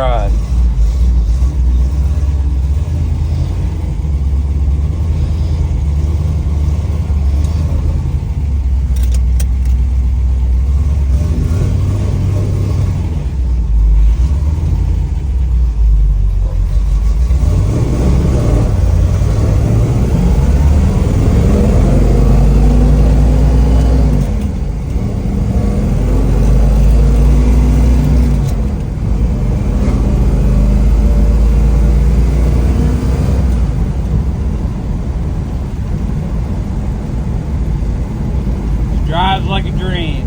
ride. Drives like a dream.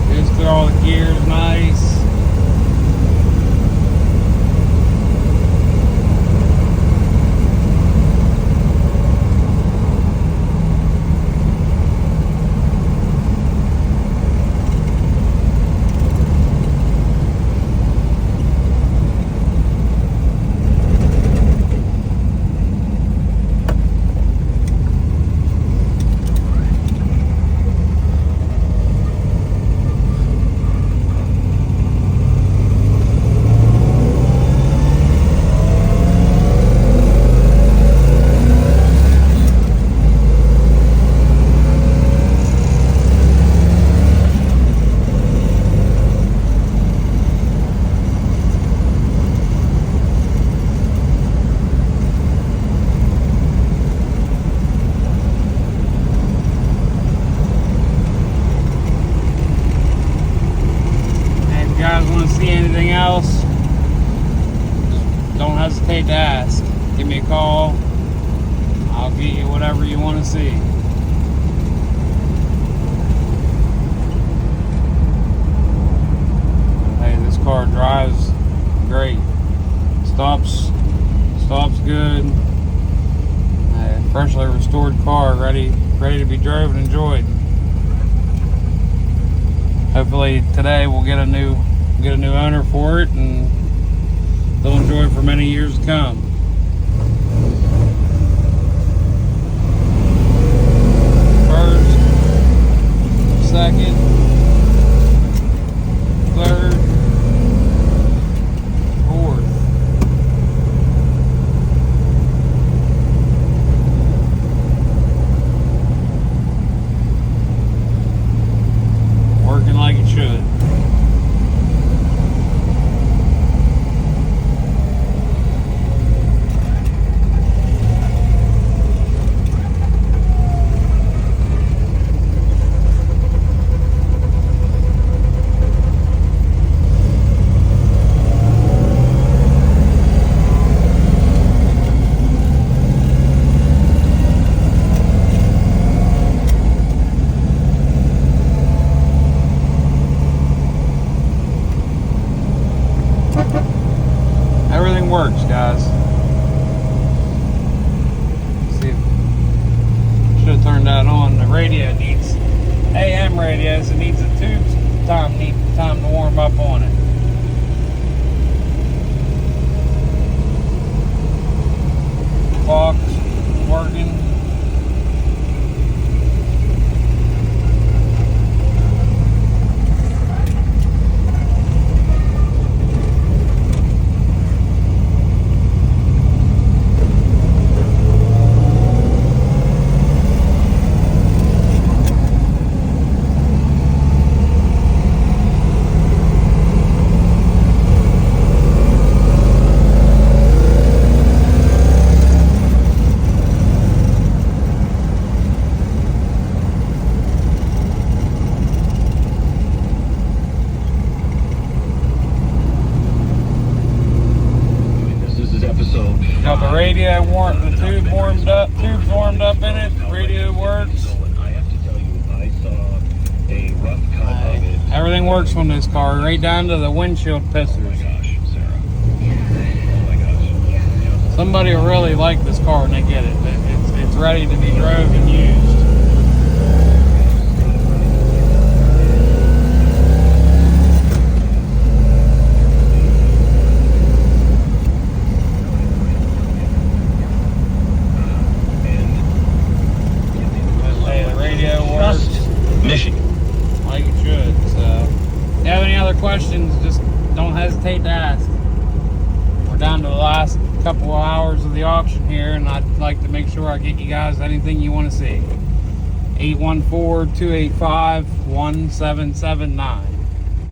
Goes through all the gears nice. See anything else, don't hesitate to ask. Give me a call. I'll get you whatever you want to see. Hey, this car drives great. Stops good. A freshly restored car, ready to be drove and enjoyed. Hopefully today we'll get a new owner for it, and they'll enjoy it for many years to come. First, second, third, fourth. Working like it should. Everything works, guys. See, should have turned that on. The radio needs AM radio, so it needs a tubes time to warm up on it. Clock's working. Got the radio warmed, the tubes warmed up in it. Radio works. Everything works on this car, right down to the windshield pistons. Somebody will really like this car when they get it. It's ready to be drove and used. questions, just don't hesitate to ask. We're down to the last couple of hours of the auction here, and I'd like to make sure I get you guys anything you want to see. 814-285-1779.